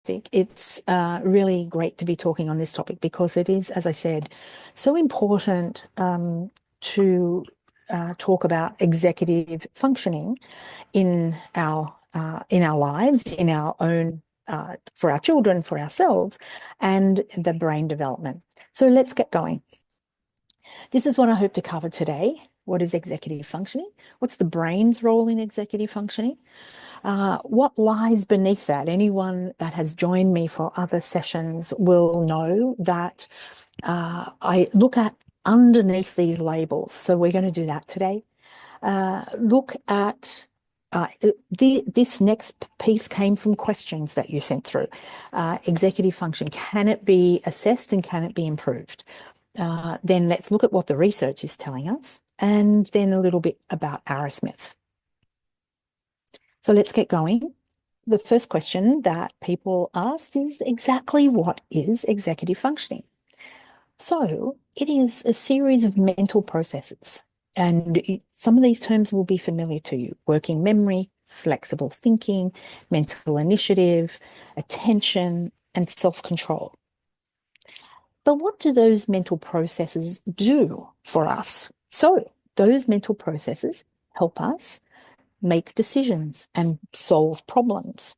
It's really great to be talking on this topic because it is, as I said, so important to talk about executive functioning in our lives, in our own, for our children, for ourselves, and the brain development. So let's get going. This is what I hope to cover today. What is executive functioning? What's the brain's role in executive functioning? What lies beneath that? Anyone that has joined me for other sessions will know that I look at underneath these labels. So we're going to do that today. Look at this next piece came from questions that you sent through. Executive function, can it be assessed and can it be improved? Then let's look at what the research is telling us, and then a little bit about Arrowsmith. So let's get going. The first question that people asked is exactly what is executive functioning? So it is a series of mental processes, and some of these terms will be familiar to you: working memory, flexible thinking, mental initiative, attention, and self-control. But what do those mental processes do for us? So those mental processes help us make decisions and solve problems.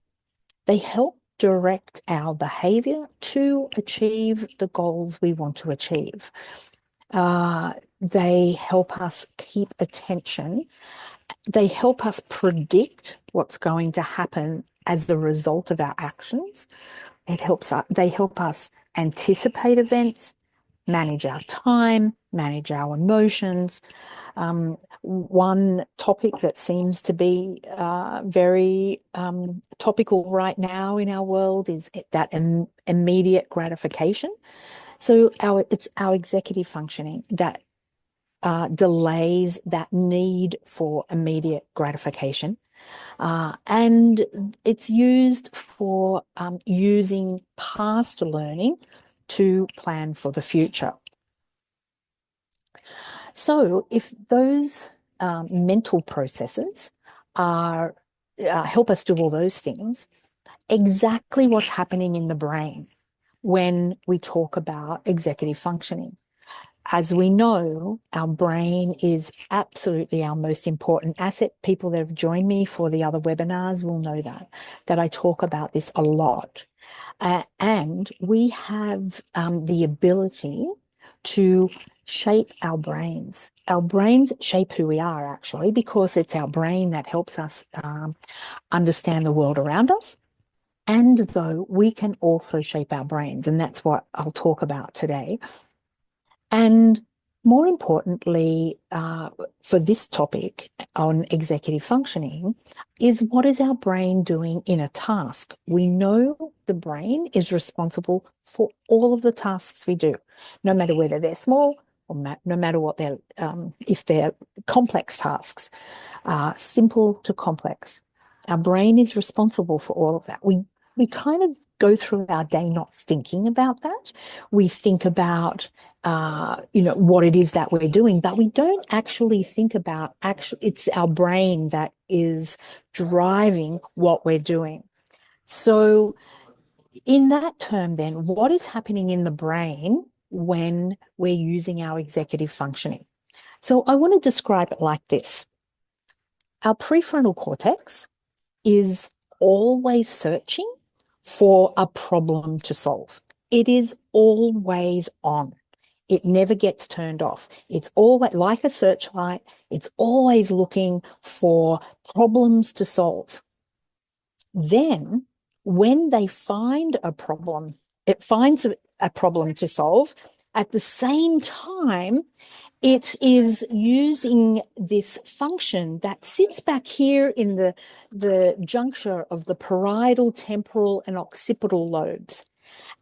They help direct our behavior to achieve the goals we want to achieve. They help us keep attention. They help us predict what's going to happen as a result of our actions. They help us anticipate events, manage our time, manage our emotions. One topic that seems to be very topical right now in our world is that immediate gratification. So it's our executive functioning that delays that need for immediate gratification. And it's used for using past learning to plan for the future. So if those mental processes are help us do all those things, exactly what's happening in the brain when we talk about executive functioning? As we know, our brain is absolutely our most important asset. People that have joined me for the other webinars will know that I talk about this a lot. And we have the ability to shape our brains. Our brains shape who we are, actually, because it's our brain that helps us understand the world around us. And though we can also shape our brains, and that's what I'll talk about today. And more importantly, for this topic on executive functioning, is what is our brain doing in a task? We know the brain is responsible for all of the tasks we do, no matter whether they're small or no matter what they're, if they're complex tasks, simple to complex. Our brain is responsible for all of that. We kind of go through our day not thinking about that. We think about, what it is that we're doing, but we don't actually think about it's our brain that is driving what we're doing. So in that term, then, what is happening in the brain when we're using our executive functioning? So I want to describe it like this. Our prefrontal cortex is always searching for a problem to solve. It is always on. It never gets turned off. It's always like a searchlight. It's always looking for problems to solve. Then when they find a problem, it finds a problem to solve. At the same time, it is using this function that sits back here in the juncture of the parietal, temporal, and occipital lobes.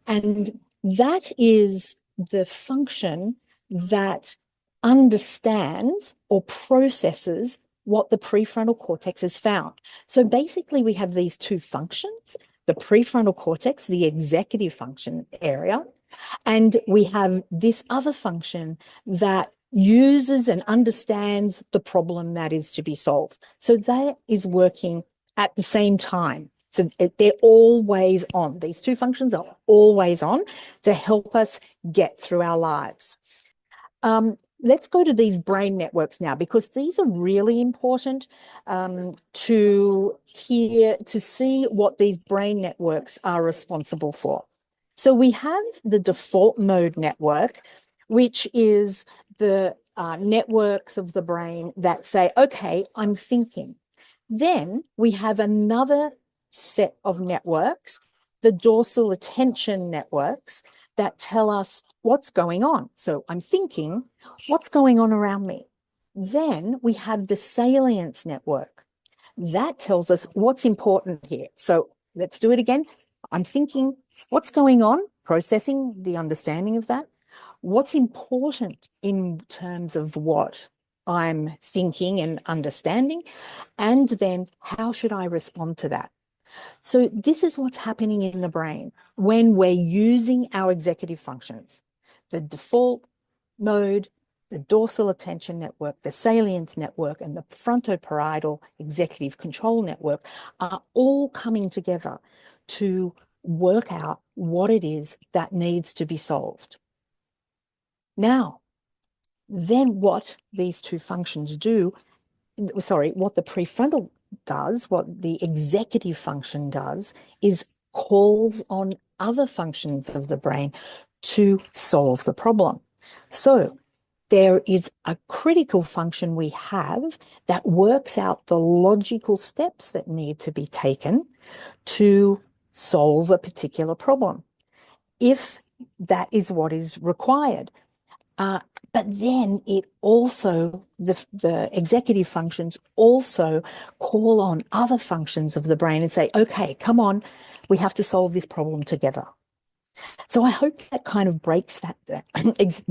And that is the function that understands or processes what the prefrontal cortex has found. So basically, we have these two functions: the prefrontal cortex, the executive function area, and we have this other function that uses and understands the problem that is to be solved. So that is working at the same time. So they're always on. These two functions are always on to help us get through our lives. Let's go to these brain networks now, because these are really important to see what these brain networks are responsible for. So we have the default mode network, which is the networks of the brain that say, okay, I'm thinking. Then we have another set of networks, the dorsal attention networks, that tell us what's going on. So I'm thinking, what's going on around me? Then we have the salience network. That tells us what's important here. So let's do it again. I'm thinking, what's going on? Processing the understanding of that. What's important in terms of what I'm thinking and understanding? And then how should I respond to that? So this is what's happening in the brain when we're using our executive functions. The default mode, the dorsal attention network, the salience network, and the frontoparietal executive control network are all coming together to work out what it is that needs to be solved. Now, then what these two functions do, what the prefrontal does, what the executive function does, is calls on other functions of the brain to solve the problem. So there is a critical function we have that works out the logical steps that need to be taken to solve a particular problem, if that is what is required. But then it also, the executive functions also call on other functions of the brain and say, okay, come on, we have to solve this problem together. So I hope that kind of breaks that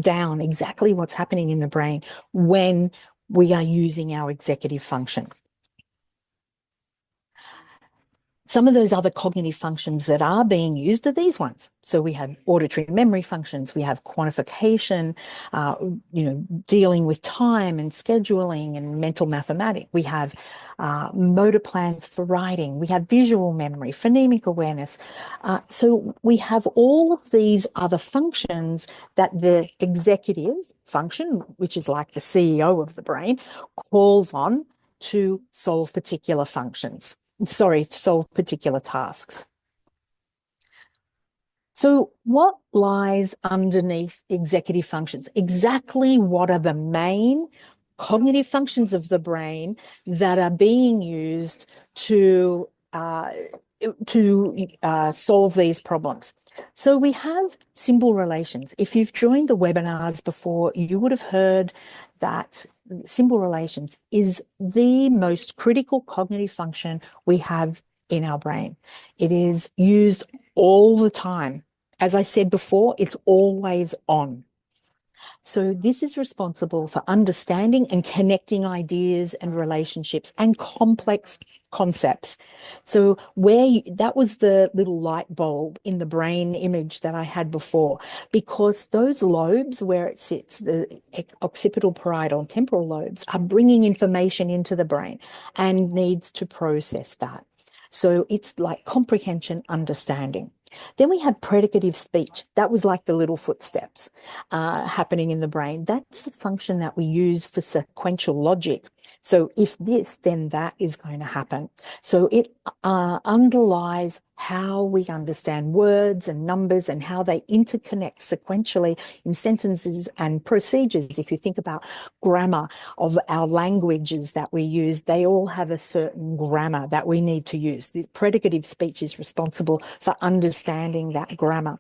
down, exactly what's happening in the brain when we are using our executive function. Some of those other cognitive functions that are being used are these ones. So we have auditory memory functions, we have quantification, dealing with time and scheduling and mental mathematics. We have motor plans for writing. We have visual memory, phonemic awareness. So we have all of these other functions that the executive function, which is like the CEO of the brain, calls on to solve particular functions. To solve particular tasks. So what lies underneath executive functions? Exactly what are the main cognitive functions of the brain that are being used to solve these problems? So we have symbol relations. If you've joined the webinars before, you would have heard that symbol relations is the most critical cognitive function we have in our brain. It is used all the time. As I said before, it's always on. So this is responsible for understanding and connecting ideas and relationships and complex concepts. So that was the little light bulb in the brain image that I had before, because those lobes where it sits, the occipital, parietal, and temporal lobes, are bringing information into the brain and needs to process that. So it's like comprehension, understanding. Then we have predicative speech. That was like the little footsteps happening in the brain. That's the function that we use for sequential logic. So if this, then that is going to happen. So it underlies how we understand words and numbers and how they interconnect sequentially in sentences and procedures. If you think about grammar of our languages that we use, they all have a certain grammar that we need to use. The predicative speech is responsible for understanding that grammar.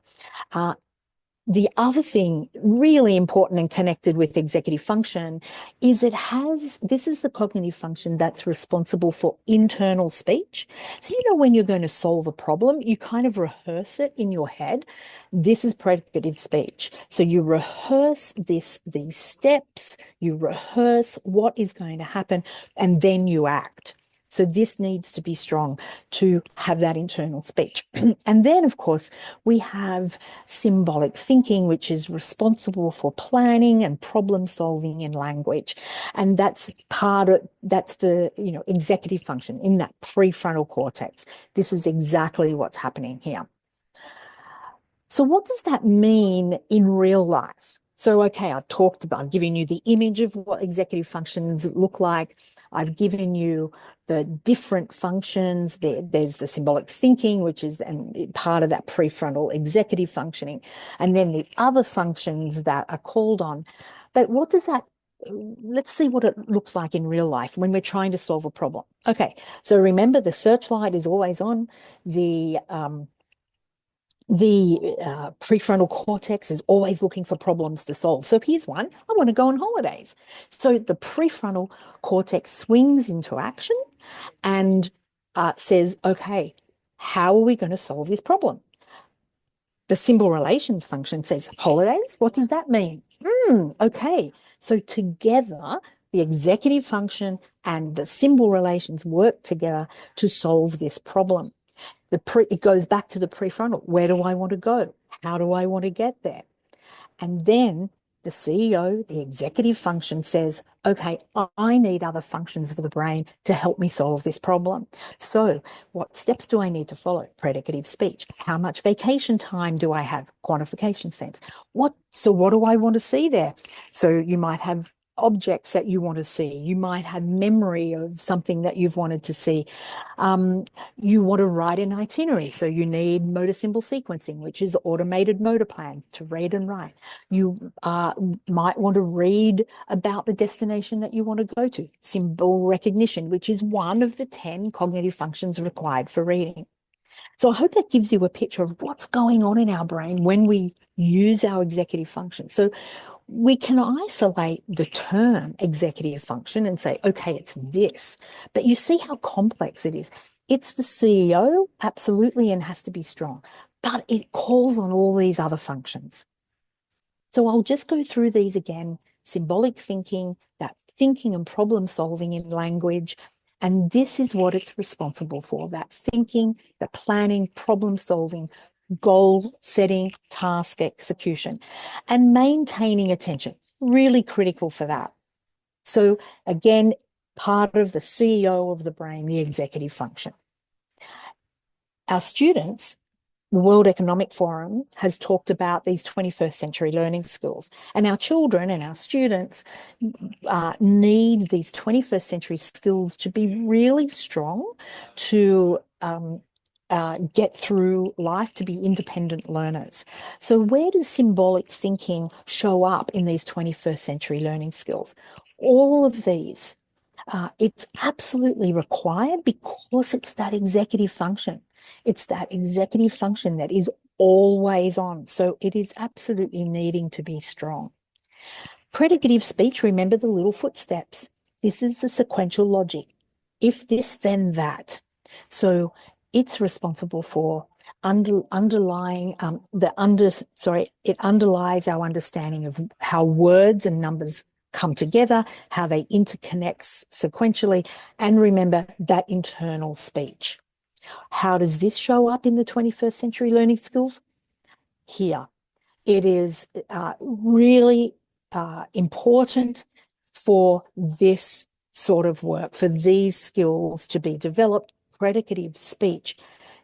The other thing really important and connected with executive function is this is the cognitive function that's responsible for internal speech. So, when you're going to solve a problem, you kind of rehearse it in your head. This is predicative speech. So you rehearse these steps, you rehearse what is going to happen, and then you act. So this needs to be strong to have that internal speech. And then, of course, we have symbolic thinking, which is responsible for planning and problem solving in language. And that's the, executive function in that prefrontal cortex. This is exactly what's happening here. So what does that mean in real life? So, okay, I've given you the image of what executive functions look like. I've given you the different functions. There's the symbolic thinking, which is part of that prefrontal executive functioning. And then the other functions that are called on. But let's see what it looks like in real life when we're trying to solve a problem. Okay, so remember the searchlight is always on. The prefrontal cortex is always looking for problems to solve. So here's one. I want to go on holidays. So the prefrontal cortex swings into action and says, okay, how are we going to solve this problem? The symbol relations function says, holidays? What does that mean? Okay. So together, the executive function and the symbol relations work together to solve this problem. It goes back to the prefrontal. Where do I want to go? How do I want to get there? And then the CEO, the executive function says, okay, I need other functions of the brain to help me solve this problem. So what steps do I need to follow? Predicative speech. How much vacation time do I have? Quantification sense. So what do I want to see there? So you might have objects that you want to see. You might have memory of something that you've wanted to see. You want to write an itinerary, so you need motor symbol sequencing, which is automated motor plans to read and write. You might want to read about the destination that you want to go to, symbol recognition, which is one of the 10 cognitive functions required for reading. So I hope that gives you a picture of what's going on in our brain when we use our executive function. So we can isolate the term executive function and say, okay, it's this, but you see how complex it is. It's the CEO, absolutely, and has to be strong, but it calls on all these other functions. So I'll just go through these again: symbolic thinking, that thinking and problem solving in language. And this is what it's responsible for: that thinking, the planning, problem solving, goal setting, task execution, and maintaining attention. Really critical for that. So again, part of the CEO of the brain, the executive function. Our students, the World Economic Forum has talked about these 21st century learning skills, and our children and our students need these 21st century skills to be really strong to get through life, to be independent learners. So where does symbolic thinking show up in these 21st century learning skills? All of these, it's absolutely required because it's that executive function. It's that executive function that is always on. So it is absolutely needing to be strong. Predicative speech, remember the little footsteps. This is the sequential logic. If this, then that. So it's responsible for it underlies our understanding of how words and numbers come together, how they interconnect sequentially, and remember that internal speech. How does this show up in the 21st century learning skills? Here. It is really important for this sort of work, for these skills to be developed. Predicative speech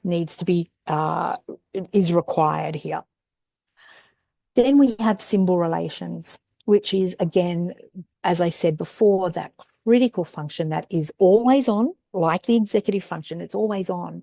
needs to be, is required here. Then we have symbol relations, which is, again, as I said before, that critical function that is always on, like the executive function, it's always on.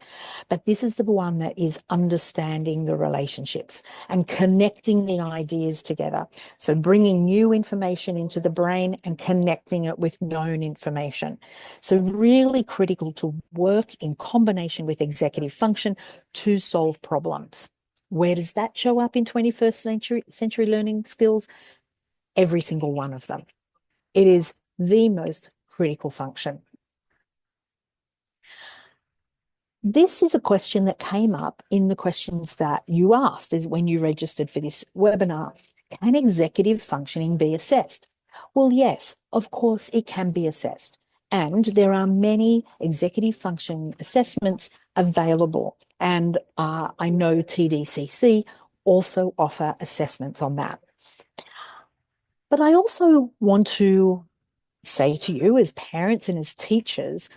But this is the one that is understanding the relationships and connecting the ideas together. So bringing new information into the brain and connecting it with known information. So really critical to work in combination with executive function to solve problems. Where does that show up in 21st century learning skills? Every single one of them. It is the most critical function. This is a question that came up in the questions that you asked is when you registered for this webinar. Can executive functioning be assessed? Well, yes, of course it can be assessed. And there are many executive function assessments available. And I know TDCC also offer assessments on that. But I also want to say to you as parents and as teachers,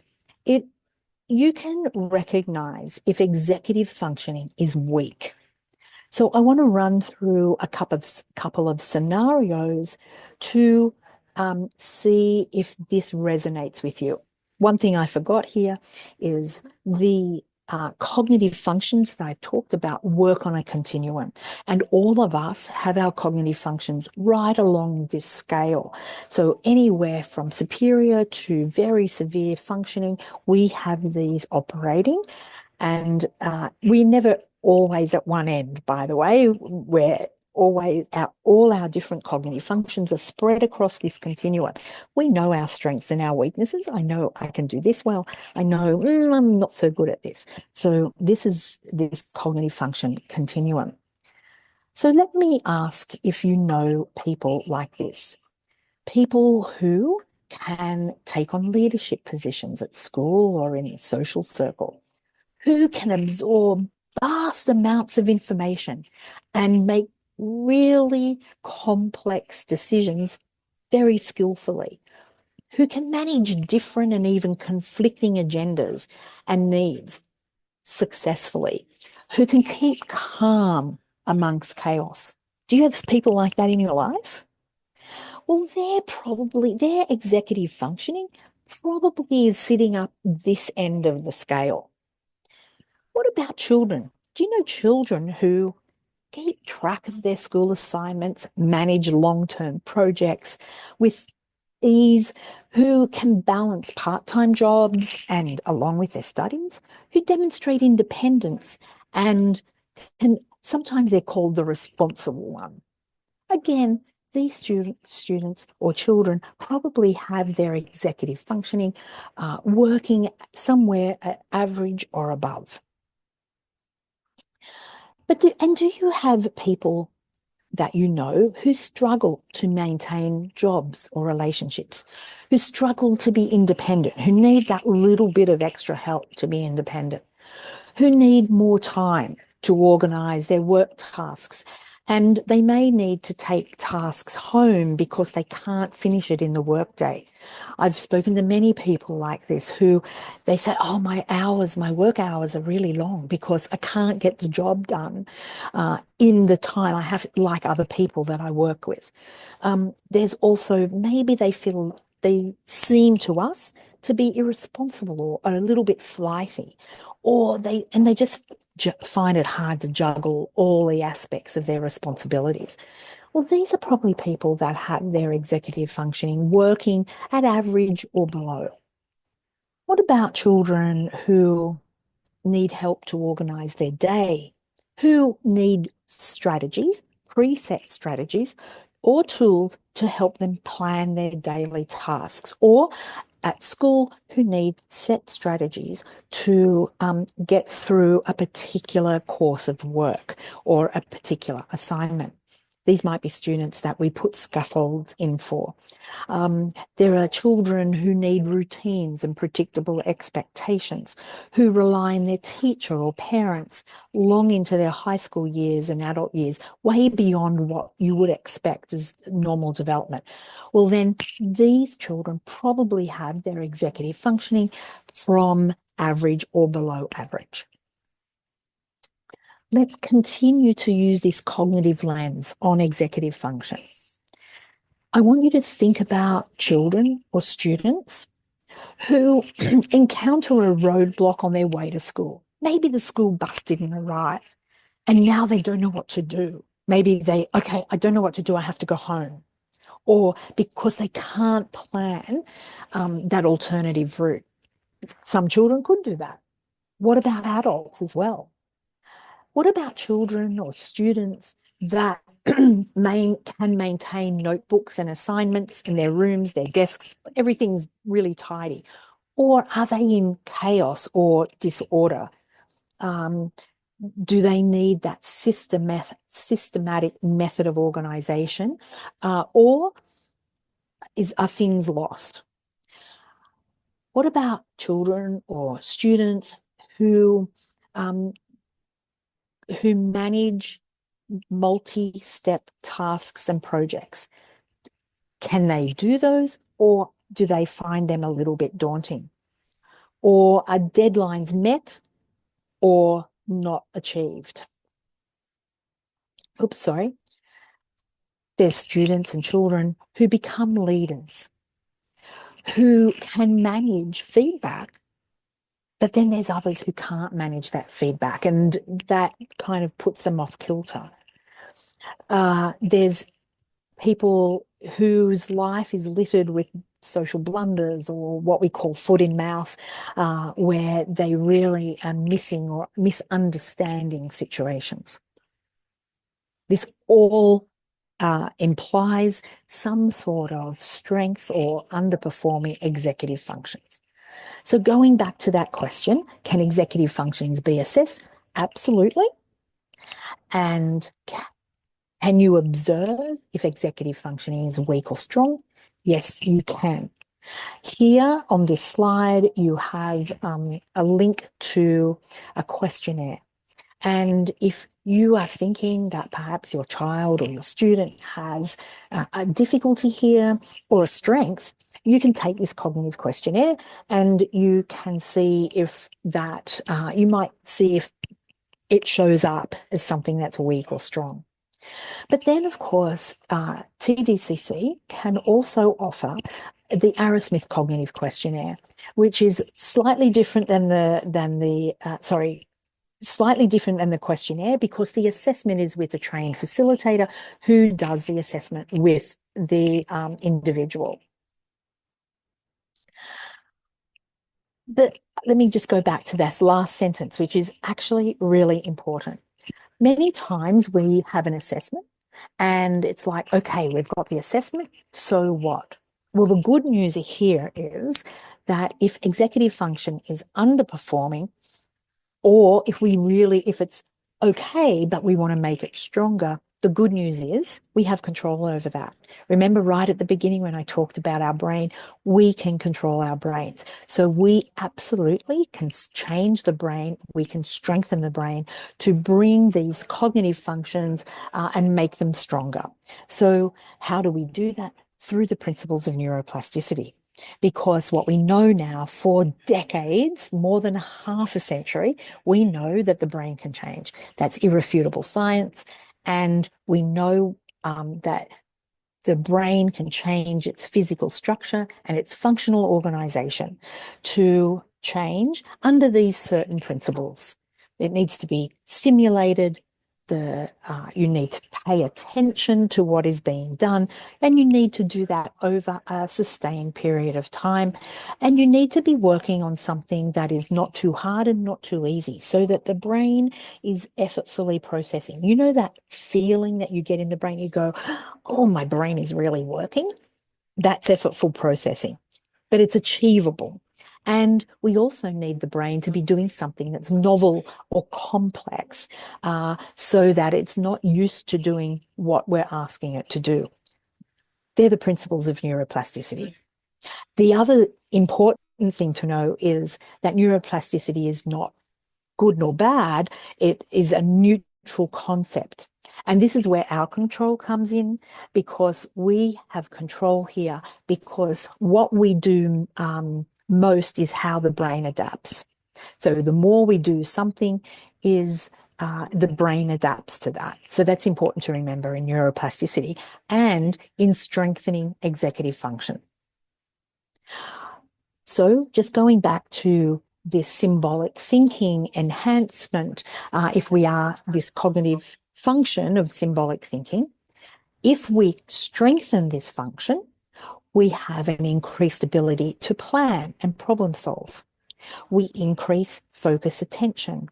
you can recognize if executive functioning is weak. So I want to run through a couple of scenarios to see if this resonates with you. One thing I forgot here is the cognitive functions that I've talked about work on a continuum. And all of us have our cognitive functions right along this scale. So anywhere from superior to very severe functioning, we have these operating. And we're never always at one end, by the way. We're always all our different cognitive functions are spread across this continuum. We know our strengths and our weaknesses. I know I can do this well. I know I'm not so good at this. So this is this cognitive function continuum. So let me ask if you know people like this. People who can take on leadership positions at school or in the social circle, who can absorb vast amounts of information and make really complex decisions very skillfully, who can manage different and even conflicting agendas and needs successfully, who can keep calm amongst chaos. Do you have people like that in your life? Well, their executive functioning probably is sitting up this end of the scale. What about children? Do you know children who keep track of their school assignments, manage long-term projects with ease, who can balance part-time jobs and along with their studies, who demonstrate independence and sometimes they're called the responsible one. Again, these students or children probably have their executive functioning working somewhere at average or above. But do you have people that you know who struggle to maintain jobs or relationships, who struggle to be independent, who need that little bit of extra help to be independent, who need more time to organize their work tasks, and they may need to take tasks home because they can't finish it in the workday. I've spoken to many people like this who they say, oh, my work hours are really long because I can't get the job done in the time I have, like other people that I work with. There's also maybe they seem to us to be irresponsible or a little bit flighty, or they just find it hard to juggle all the aspects of their responsibilities. Well, these are probably people that have their executive functioning working at average or below. What about children who need help to organize their day, who need strategies, preset strategies, or tools to help them plan their daily tasks, or at school who need set strategies to get through a particular course of work or a particular assignment. These might be students that we put scaffolds in for. There are children who need routines and predictable expectations, who rely on their teacher or parents long into their high school years and adult years, way beyond what you would expect as normal development. Well, then these children probably have their executive functioning from average or below average. Let's continue to use this cognitive lens on executive function. I want you to think about children or students who encounter a roadblock on their way to school. Maybe the school bus didn't arrive and now they don't know what to do. Maybe I don't know what to do. I have to go home. Or because they can't plan that alternative route. Some children could do that. What about adults as well? What about children or students that can maintain notebooks and assignments in their rooms, their desks, everything's really tidy? Or are they in chaos or disorder? Do they need that systematic method of organization? Or are things lost? What about children or students who um, who manage multi-step tasks and projects? Can they do those, or do they find them a little bit daunting? Or are deadlines met or not achieved? Oops, sorry. There's students and children who become leaders, who can manage feedback, but then there's others who can't manage that feedback, and that kind of puts them off kilter. There's people whose life is littered with social blunders, or what we call foot in mouth, where they really are missing or misunderstanding situations. This all implies some sort of strength or underperforming executive functions. So going back to that question, can executive functions be assessed? Absolutely. And can you observe if executive functioning is weak or strong? Yes, you can. Here on this slide, you have a link to a questionnaire. And if you are thinking that perhaps your child or your student has a difficulty here or a strength, you can take this cognitive questionnaire and you can see if that, you might see if it shows up as something that's weak or strong. But then, of course, TDCC can also offer the Arrowsmith Cognitive Questionnaire, which is slightly different than slightly different than the questionnaire, because the assessment is with a trained facilitator who does the assessment with the individual. But let me just go back to this last sentence, which is actually really important. Many times we have an assessment and it's like, okay, we've got the assessment, so what? Well, the good news here is that if executive function is underperforming, or if it's okay, but we want to make it stronger, the good news is we have control over that. Remember right at the beginning when I talked about our brain, we can control our brains. So we absolutely can change the brain. We can strengthen the brain to bring these cognitive functions and make them stronger. So how do we do that? Through the principles of neuroplasticity. Because what we know now for decades, more than half a century, we know that the brain can change. That's irrefutable science. And we know that the brain can change its physical structure and its functional organization to change under these certain principles. It needs to be stimulated. You need to pay attention to what is being done, and you need to do that over a sustained period of time. And you need to be working on something that is not too hard and not too easy, so that the brain is effortfully processing. You know that feeling that you get in the brain, you go, oh, my brain is really working? That's effortful processing, but it's achievable. And we also need the brain to be doing something that's novel or complex, so that it's not used to doing what we're asking it to do. They're the principles of neuroplasticity. The other important thing to know is that neuroplasticity is not good nor bad. It is a neutral concept. And this is where our control comes in, because we have control here, because what we do most is how the brain adapts. So the more we do something is the brain adapts to that. So that's important to remember in neuroplasticity and in strengthening executive function. So just going back to this symbolic thinking enhancement, if we are this cognitive function of symbolic thinking, if we strengthen this function, we have an increased ability to plan and problem solve. We increase focus attention.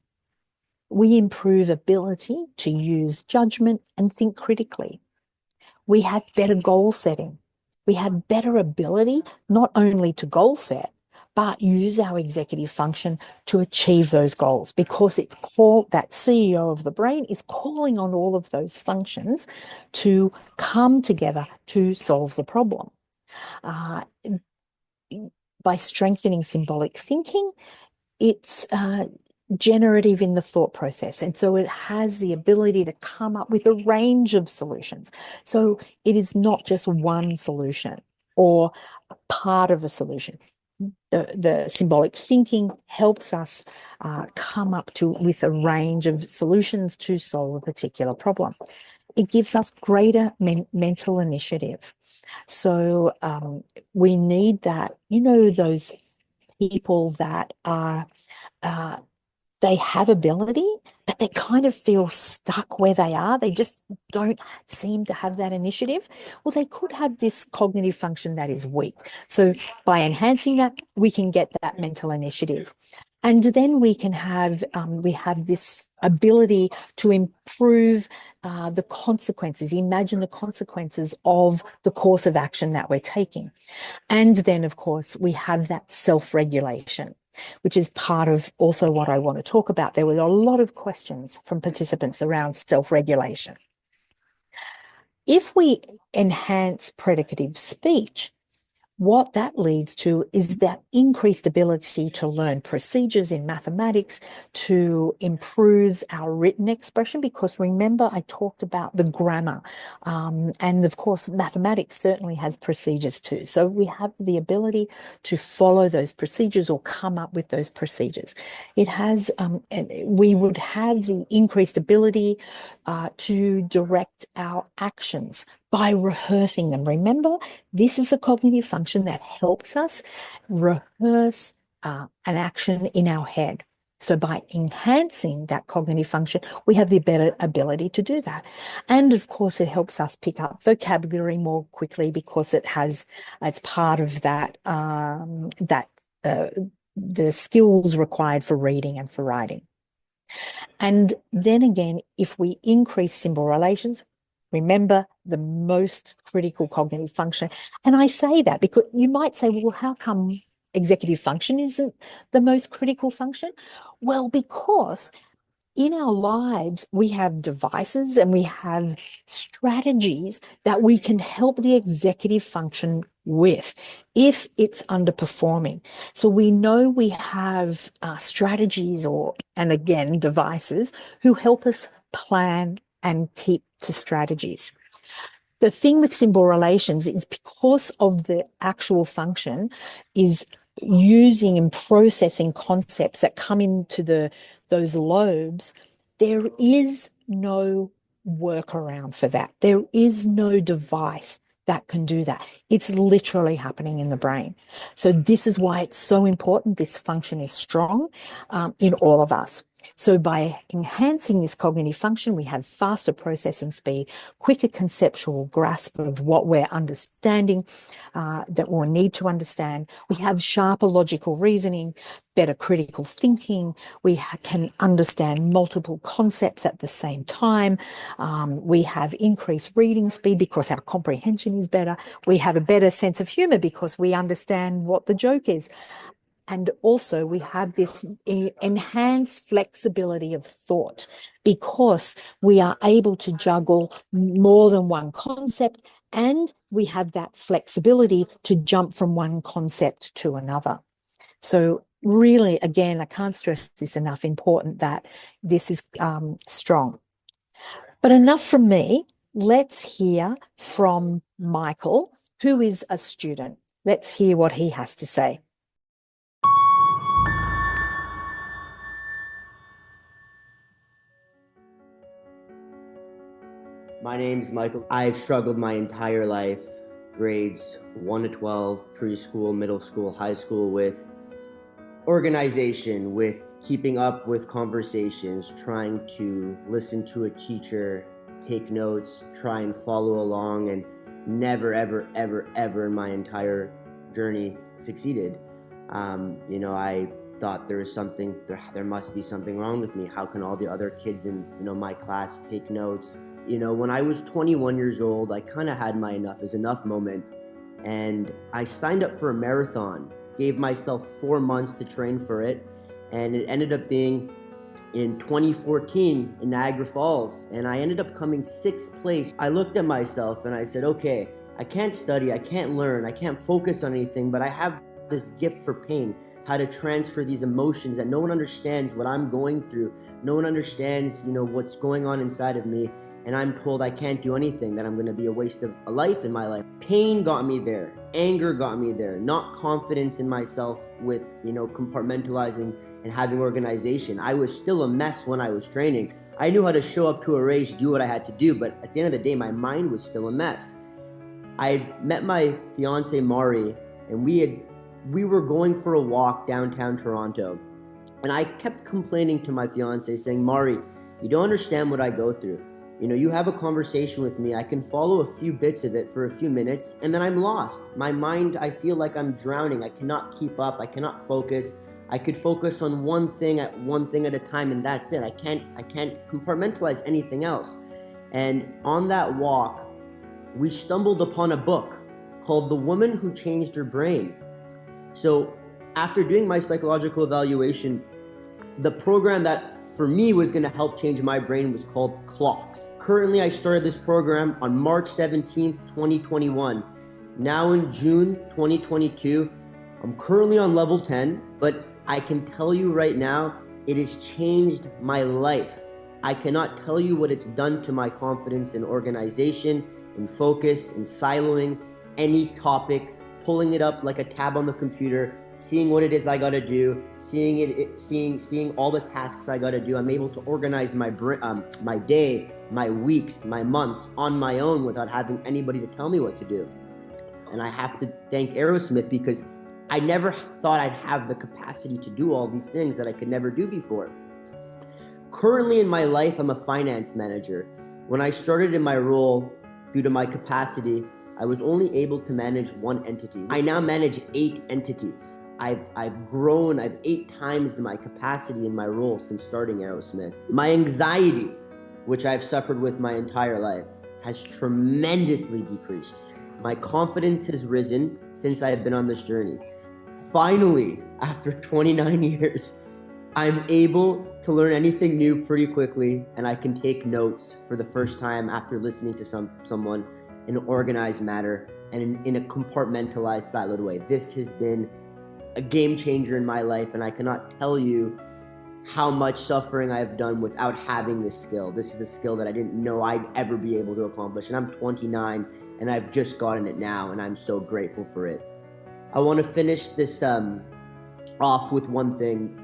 We improve ability to use judgment and think critically. We have better goal setting. We have better ability not only to goal set, but use our executive function to achieve those goals, because it's called, that CEO of the brain is calling on all of those functions to come together to solve the problem. by strengthening symbolic thinking, it's generative in the thought process. And so it has the ability to come up with a range of solutions. So it is not just one solution or a part of a solution. The symbolic thinking helps us come up with a range of solutions to solve a particular problem. It gives us greater mental initiative. So we need that, those people that are they have ability, but they kind of feel stuck where they are. They just don't seem to have that initiative. Well, they could have this cognitive function that is weak. So by enhancing that, we can get that mental initiative. And then we can have, we have this ability to improve the consequences, imagine the consequences of the course of action that we're taking. And then, of course, we have that self-regulation, which is part of also what I want to talk about. There were a lot of questions from participants around self-regulation. If we enhance predicative speech, what that leads to is that increased ability to learn procedures in mathematics, to improve our written expression, because remember I talked about the grammar, and of course mathematics certainly has procedures too. So we have the ability to follow those procedures or come up with those procedures. It has, and we would have the increased ability to direct our actions by rehearsing them. Remember, this is a cognitive function that helps us rehearse an action in our head. So by enhancing that cognitive function, we have the better ability to do that. And of course, it helps us pick up vocabulary more quickly because it has, as part of that, the skills required for reading and for writing. And then again, if we increase symbol relations, remember the most critical cognitive function. And I say that because you might say, well, how come executive function isn't the most critical function? Well, because in our lives, we have devices and we have strategies that we can help the executive function with if it's underperforming. So we know we have strategies and again, devices who help us plan and keep to strategies. The thing with symbol relations is because of the actual function is using and processing concepts that come into those lobes, there is no workaround for that. There is no device that can do that. It's literally happening in the brain. So this is why it's so important. This function is strong in all of us. So by enhancing this cognitive function, we have faster processing speed, quicker conceptual grasp of what we're understanding, that we'll need to understand. We have sharper logical reasoning, better critical thinking. We can understand multiple concepts at the same time. We have increased reading speed because our comprehension is better. We have a better sense of humor because we understand what the joke is. And also we have this enhanced flexibility of thought because we are able to juggle more than one concept, and we have that flexibility to jump from one concept to another. So really, again, I can't stress this enough, important that this is strong. But enough from me. Let's hear from Michael, who is a student. Let's hear what he has to say. My name's Michael. I've struggled my entire life, grades 1 to 12, preschool, middle school, high school, with organization, with keeping up with conversations, trying to listen to a teacher, take notes, try and follow along, and never, ever, ever, ever in my entire journey succeeded. I thought there must be something wrong with me. How can all the other kids in, my class take notes? When I was 21 years old, I kind of had my enough is enough moment, and I signed up for a marathon, gave myself 4 months to train for it, and it ended up being in 2014 in Niagara Falls, and I ended up coming 6th place. I looked at myself and I said, okay, I can't study, I can't learn, I can't focus on anything, but I have this gift for pain, how to transfer these emotions that no one understands what I'm going through. No one understands, what's going on inside of me. And I'm told I can't do anything, that I'm going to be a waste of a life in my life. Pain got me there. Anger got me there. Not confidence in myself with, compartmentalizing and having organization. I was still a mess when I was training. I knew how to show up to a race, do what I had to do, but at the end of the day, my mind was still a mess. I met my fiance Mari, and we were going for a walk downtown Toronto. And I kept complaining to my fiance, saying, Mari, you don't understand what I go through. You have a conversation with me, I can follow a few bits of it for a few minutes, and then I'm lost. My mind, I feel like I'm drowning. I cannot keep up. I cannot focus. I could focus on one thing at a time, and that's it. I can't compartmentalize anything else. And on that walk, we stumbled upon a book called The Woman Who Changed Her Brain. So after doing my psychological evaluation, the program that for me was going to help change my brain was called Clocks. Currently, I started this program on March 17th, 2021. Now in June 2022, I'm currently on level 10, but I can tell you right now, it has changed my life. I cannot tell you what it's done to my confidence in organization, in focus, in siloing any topic, pulling it up like a tab on the computer, seeing what it is I gotta do, seeing all the tasks I gotta do. I'm able to organize my day, my weeks, my months on my own without having anybody to tell me what to do. And I have to thank Arrowsmith, because I never thought I'd have the capacity to do all these things that I could never do before. Currently in my life, I'm a finance manager. When I started in my role, due to my capacity, I was only able to manage one entity. I now manage 8 entities. I've grown, I've 8 times my capacity in my role since starting Arrowsmith. My anxiety, which I've suffered with my entire life, has tremendously decreased. My confidence has risen since I have been on this journey. Finally, after 29 years, I'm able to learn anything new pretty quickly, and I can take notes for the first time after listening to someone in an organized manner and in a compartmentalized, siloed way. This has been a game changer in my life, and I cannot tell you how much suffering I've done without having this skill. This is a skill that I didn't know I'd ever be able to accomplish, and I'm 29, and I've just gotten it now, and I'm so grateful for it. I want to finish this off with one thing.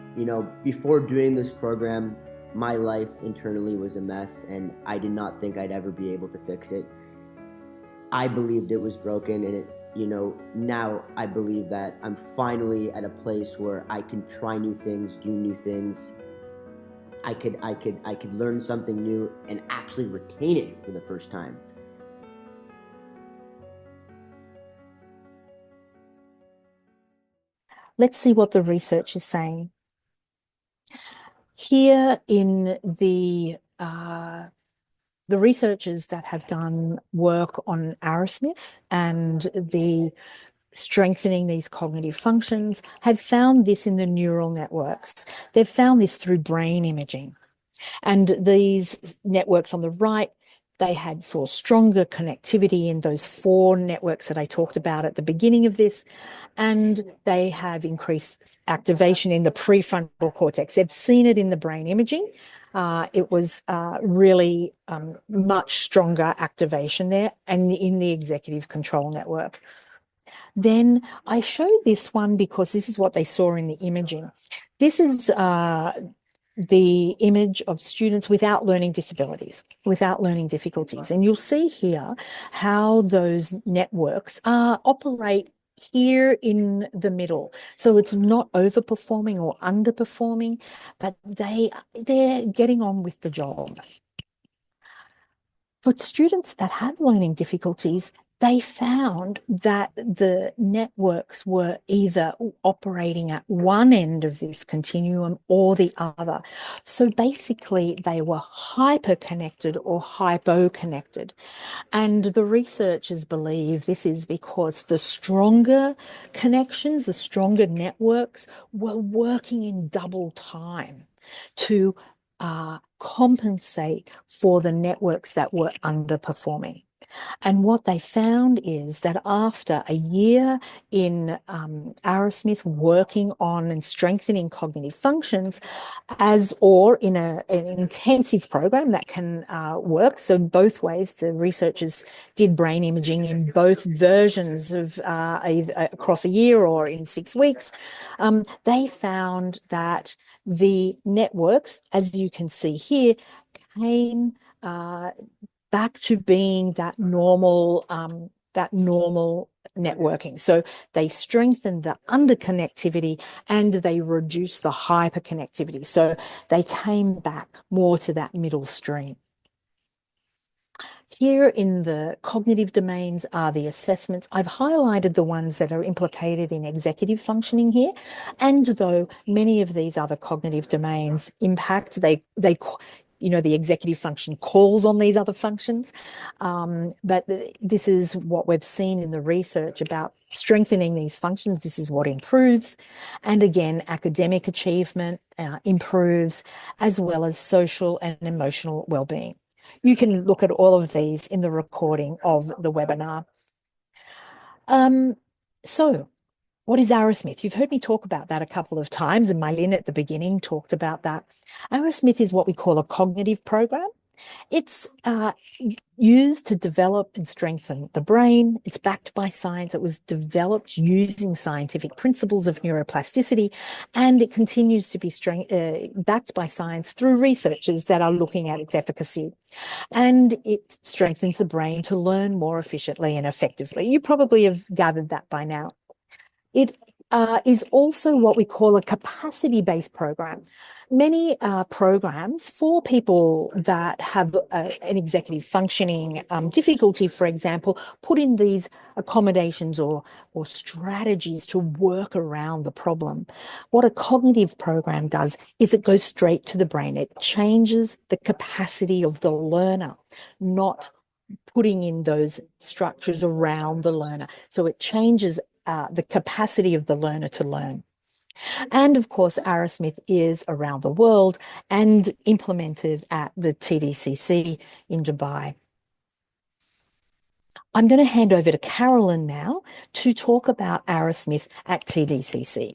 Before doing this program, my life internally was a mess, and I did not think I'd ever be able to fix it. I believed it was broken, and now I believe that I'm finally at a place where I can try new things, do new things. I could learn something new and actually retain it for the first time. Let's see what the research is saying. Here in the researchers that have done work on Arrowsmith and the strengthening these cognitive functions have found this in the neural networks. They've found this through brain imaging. And these networks on the right, they saw stronger connectivity in those 4 networks that I talked about at the beginning of this, and they have increased activation in the prefrontal cortex. They've seen it in the brain imaging. It was really much stronger activation there, and in the executive control network. Then I showed this one because this is what they saw in the imaging. This is the image of students without learning disabilities, without learning difficulties. And you'll see here how those networks operate here in the middle. So it's not overperforming or underperforming, but they're getting on with the job. For students that had learning difficulties, they found that the networks were either operating at one end of this continuum or the other. So basically, they were hyper-connected or hypo-connected. And the researchers believe this is because the stronger connections, the stronger networks were working in double time to compensate for the networks that were underperforming. And what they found is that after a year in Arrowsmith working on and strengthening cognitive functions, or in an intensive program that can work. So both ways, the researchers did brain imaging in both versions of either across a year or in 6 weeks. They found that the networks, as you can see here, came back to being that normal networking. So they strengthened the underconnectivity and they reduced the hyperconnectivity. So they came back more to that middle stream. Here in the cognitive domains are the assessments. I've highlighted the ones that are implicated in executive functioning here. And though many of these other cognitive domains impact, the executive function calls on these other functions. But this is what we've seen in the research about strengthening these functions. This is what improves. And again, academic achievement improves, as well as social and emotional well-being. You can look at all of these in the recording of the webinar. So what is Arrowsmith? You've heard me talk about that a couple of times, and Mylene at the beginning talked about that. Arrowsmith is what we call a cognitive program. It's used to develop and strengthen the brain. It's backed by science. It was developed using scientific principles of neuroplasticity, and it continues to be backed by science through researchers that are looking at its efficacy. And it strengthens the brain to learn more efficiently and effectively. You probably have gathered that by now. It is also what we call a capacity-based program. Many programs for people that have an executive functioning difficulty, for example, put in these accommodations or strategies to work around the problem. What a cognitive program does is it goes straight to the brain. It changes the capacity of the learner, not putting in those structures around the learner. So it changes the capacity of the learner to learn. And of course, Arrowsmith is around the world and implemented at the TDCC in Dubai. I'm going to hand over to Carolyn now to talk about Arrowsmith at TDCC.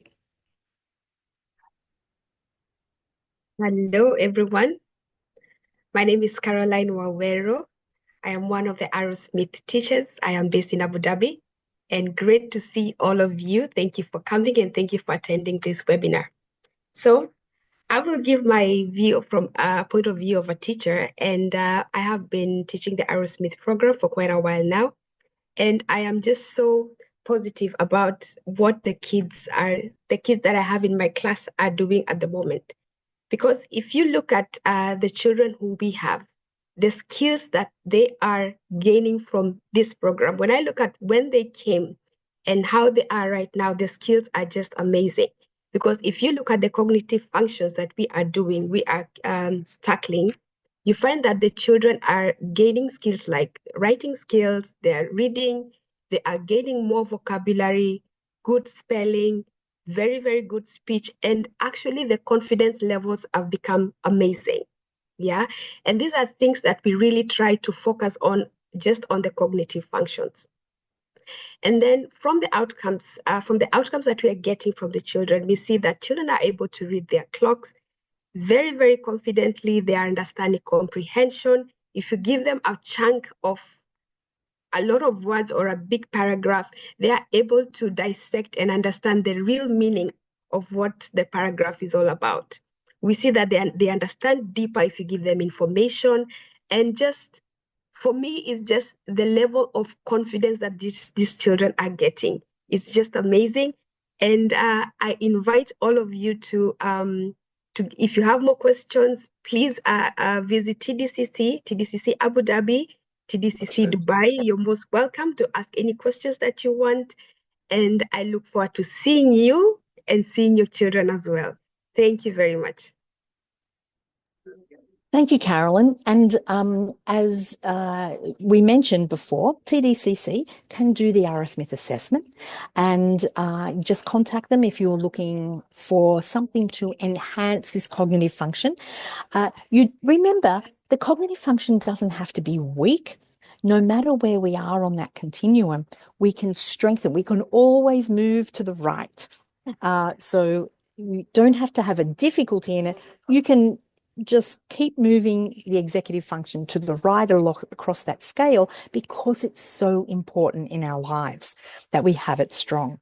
Hello, everyone. My name is Caroline Wawero. I am one of the Arrowsmith teachers. I am based in Abu Dhabi, and great to see all of you. Thank you for coming and thank you for attending this webinar. So I will give my view from a point of view of a teacher, and I have been teaching the Arrowsmith program for quite a while now, and I am just so positive about what the kids that I have in my class are doing at the moment. Because if you look at the children who we have, the skills that they are gaining from this program, when I look at when they came and how they are right now, the skills are just amazing. Because if you look at the cognitive functions that we are doing, we are tackling, you find that the children are gaining skills like writing skills, they are reading, they are gaining more vocabulary, good spelling, very, very good speech, and actually the confidence levels have become amazing. Yeah. And these are things that we really try to focus on, just on the cognitive functions. And then from the outcomes that we are getting from the children, we see that children are able to read their clocks very, very confidently. They are understanding comprehension. If you give them a chunk of a lot of words or a big paragraph, they are able to dissect and understand the real meaning of what the paragraph is all about. We see that they understand deeper if you give them information. And just, for me, it's just the level of confidence that these children are getting. It's just amazing. And I invite all of you to if you have more questions, please visit TDCC Abu Dhabi, TDCC Dubai. You're most welcome to ask any questions that you want. And I look forward to seeing you and seeing your children as well. Thank you very much. Thank you, Carolyn. And as we mentioned before, TDCC can do the Arrowsmith assessment, and just contact them if you're looking for something to enhance this cognitive function. You remember, the cognitive function doesn't have to be weak. no matter where we are on that continuum, we can strengthen. We can always move to the right. So you don't have to have a difficulty in it. You can just keep moving the executive function to the right across that scale because it's so important in our lives that we have it strong.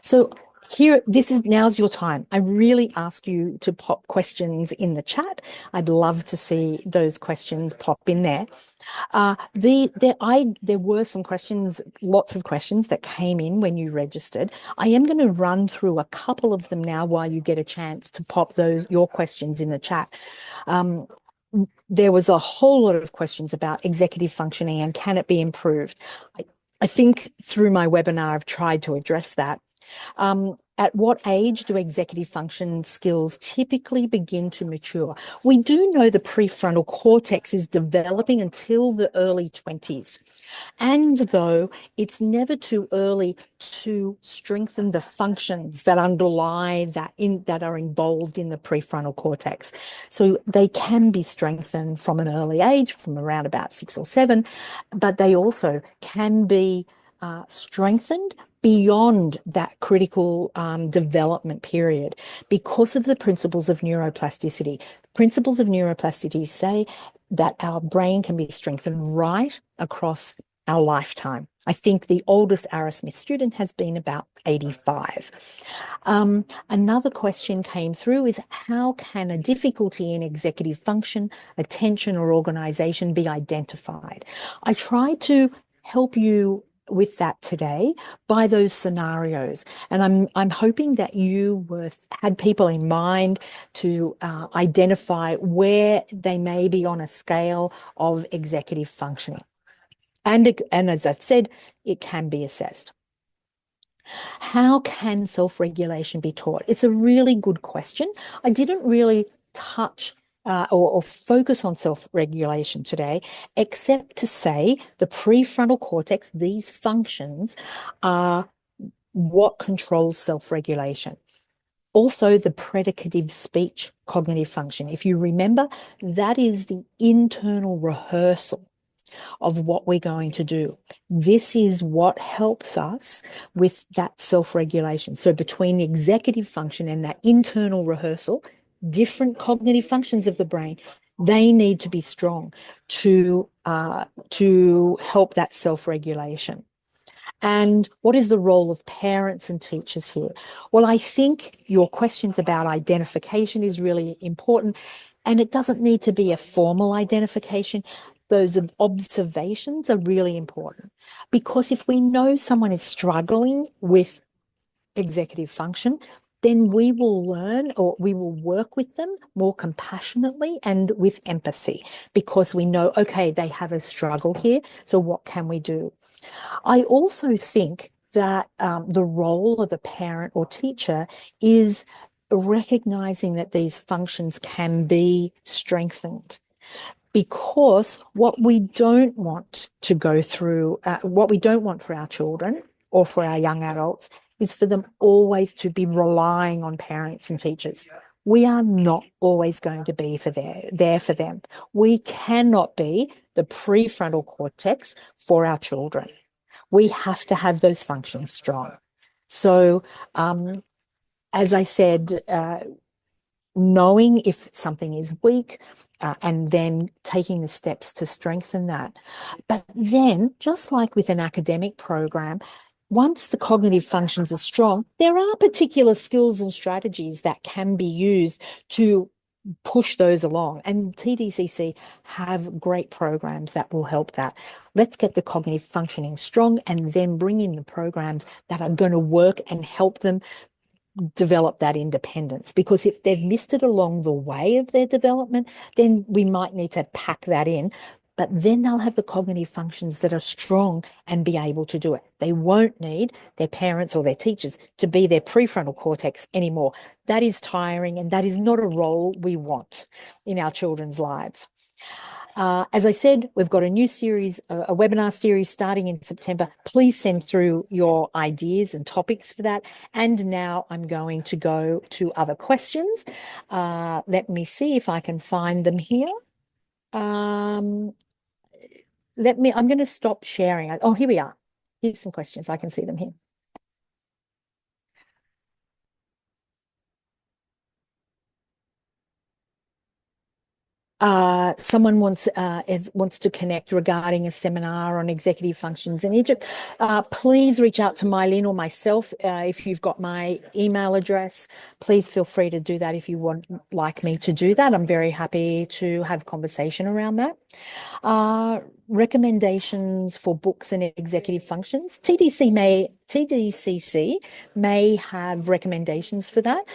So here, now's your time. I really ask you to pop questions in the chat. I'd love to see those questions pop in there. There were some questions, lots of questions that came in when you registered. I am going to run through a couple of them now while you get a chance to pop your questions in the chat. There was a whole lot of questions about executive functioning and can it be improved? I think through my webinar, I've tried to address that. At what age do executive function skills typically begin to mature? We do know the prefrontal cortex is developing until the early 20s. And though it's never too early to strengthen the functions that underlie that are involved in the prefrontal cortex. So they can be strengthened from an early age, from around about 6 or 7, but they also can be strengthened beyond that critical development period because of the principles of neuroplasticity. Principles of neuroplasticity say that our brain can be strengthened right across our lifetime. I think the oldest Arrowsmith student has been about 85. Another question came through is how can a difficulty in executive function, attention, or organization be identified? I tried to help you with that today by those scenarios, and I'm hoping that you had people in mind to identify where they may be on a scale of executive functioning. And as I've said, it can be assessed. How can self-regulation be taught? It's a really good question. I didn't really touch or focus on self-regulation today, except to say the prefrontal cortex, these functions are what controls self-regulation. Also, the predicative speech cognitive function. If you remember, that is the internal rehearsal of what we're going to do. This is what helps us with that self-regulation. So between the executive function and that internal rehearsal, different cognitive functions of the brain, they need to be strong to help that self-regulation. And what is the role of parents and teachers here? Well, I think your questions about identification is really important, and it doesn't need to be a formal identification. Those observations are really important because if we know someone is struggling with executive function, then we will learn or we will work with them more compassionately and with empathy because we know, okay, they have a struggle here. So what can we do? I also think that the role of a parent or teacher is recognizing that these functions can be strengthened. Because what we don't want to go through, what we don't want for our children or for our young adults is for them always to be relying on parents and teachers. We are not always going to be there for them. We cannot be the prefrontal cortex for our children. We have to have those functions strong. So, as I said, knowing if something is weak and then taking the steps to strengthen that. But then, just like with an academic program, once the cognitive functions are strong, there are particular skills and strategies that can be used to push those along. And TDCC have great programs that will help that. Let's get the cognitive functioning strong and then bring in the programs that are going to work and help them develop that independence, because if they've missed it along the way of their development, then we might need to pack that in, but then they'll have the cognitive functions that are strong and be able to do it. They won't need their parents or their teachers to be their prefrontal cortex anymore. That is tiring, and that is not a role we want in our children's lives. As I said, we've got a new series, a webinar series starting in September. Please send through your ideas and topics for that. And now I'm going to go to other questions. Let me see if I can find them here. I'm going to stop sharing. Oh, here we are. Here's some questions. I can see them here. Someone wants to connect regarding a seminar on executive functions in Egypt. Please reach out to Mylene or myself. If you've got my email address, please feel free to do that if you want like me to do that. I'm very happy to have conversation around that. Recommendations for books and executive functions. TDCC may have recommendations for that.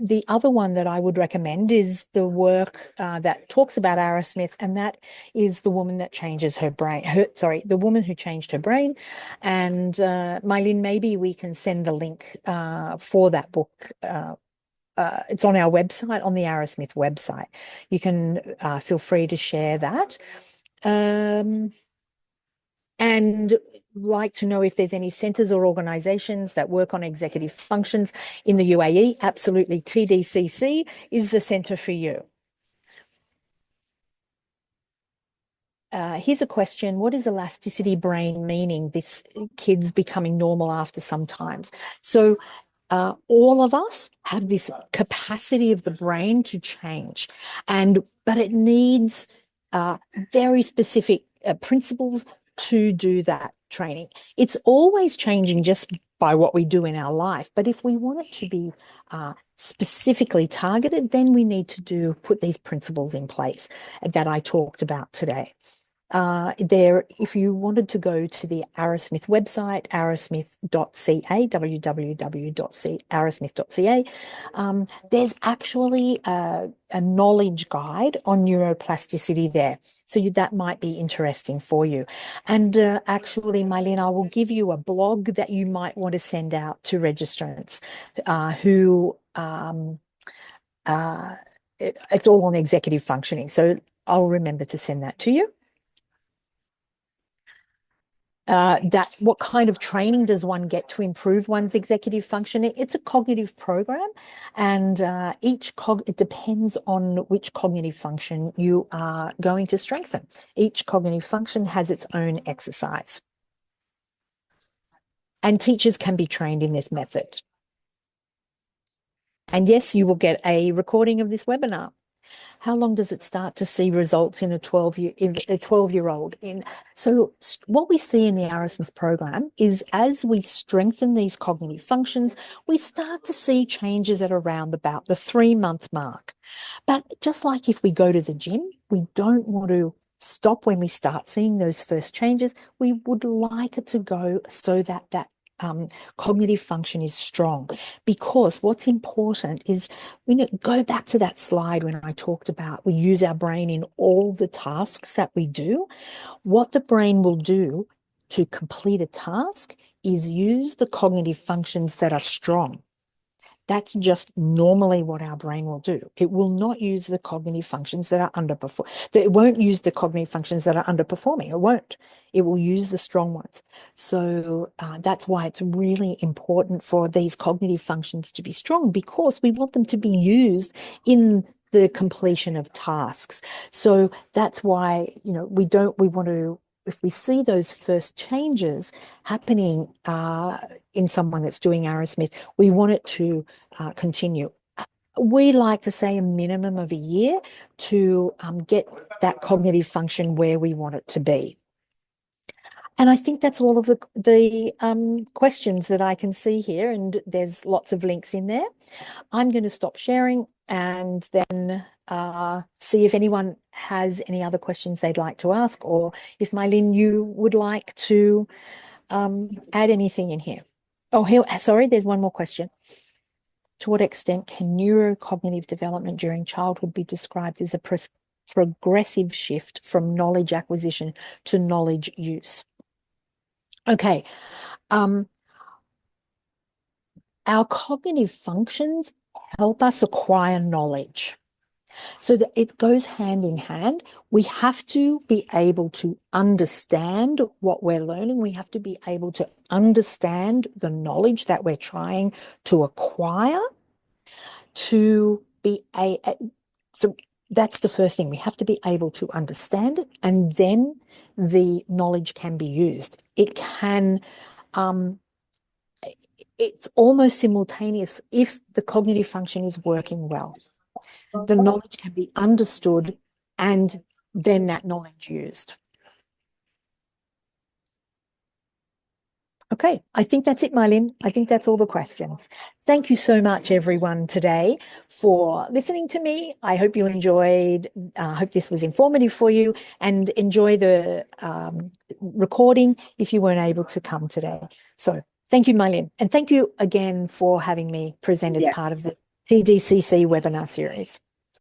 The other one that I would recommend is the work that talks about Arrowsmith, and that is The Woman That Changes Her Brain. The Woman Who Changed Her Brain. And Mylene, maybe we can send the link for that book. It's on our website, on the Arrowsmith website. You can feel free to share that. And like to know if there's any centres or organisations that work on executive functions in the UAE. Absolutely, TDCC is the centre for you. Here's a question. What is elasticity brain meaning? This kid's becoming normal after some times. So all of us have this capacity of the brain to change, but it needs very specific principles to do that training. It's always changing just by what we do in our life. But if we want it to be specifically targeted, then we need to put these principles in place that I talked about today. If you wanted to go to the Arrowsmith website, arrowsmith.ca, www.arrowsmith.ca, there's actually a knowledge guide on neuroplasticity there. So that might be interesting for you. And actually, Mylene, I will give you a blog that you might want to send out to registrants who it's all on executive functioning. So I'll remember to send that to you. What kind of training does one get to improve one's executive functioning? It's a cognitive program, and it depends on which cognitive function you are going to strengthen. Each cognitive function has its own exercise. And teachers can be trained in this method. And yes, you will get a recording of this webinar. How long does it start to see results in a 12-year-old? So what we see in the Arrowsmith program is as we strengthen these cognitive functions, we start to see changes at around about the 3-month mark. But just like if we go to the gym, we don't want to stop when we start seeing those first changes. We would like it to go so that cognitive function is strong, because what's important is go back to that slide when I talked about we use our brain in all the tasks that we do. What the brain will do to complete a task is use the cognitive functions that are strong. That's just normally what our brain will do. It will not use the cognitive functions that are underperforming. It won't use the cognitive functions that are underperforming. It won't. It will use the strong ones. So that's why it's really important for these cognitive functions to be strong, because we want them to be used in the completion of tasks. So that's why, we want to, if we see those first changes happening in someone that's doing Arrowsmith, we want it to continue. We like to say a minimum of a year to get that cognitive function where we want it to be. And I think that's all of the questions that I can see here, and there's lots of links in there. I'm going to stop sharing and then see if anyone has any other questions they'd like to ask, or if Mylene, you would like to add anything in here. Oh, sorry, there's one more question. To what extent can neurocognitive development during childhood be described as a progressive shift from knowledge acquisition to knowledge use? Okay. Our cognitive functions help us acquire knowledge. So that it goes hand in hand. We have to be able to understand what we're learning. We have to be able to understand the knowledge that we're trying to acquire, to be so That's the first thing. We have to be able to understand it, and then the knowledge can be used. It can, it's almost simultaneous. If the cognitive function is working well, the knowledge can be understood and then that knowledge used. Okay, I think that's it, Mylin. I think that's all the questions. Thank you so much, everyone, today for listening to me. I hope you enjoyed, I hope this was informative for you, and enjoy the recording if you weren't able to come today. So thank you, Mylin. And thank you again for having me present as part of the PDCC webinar series.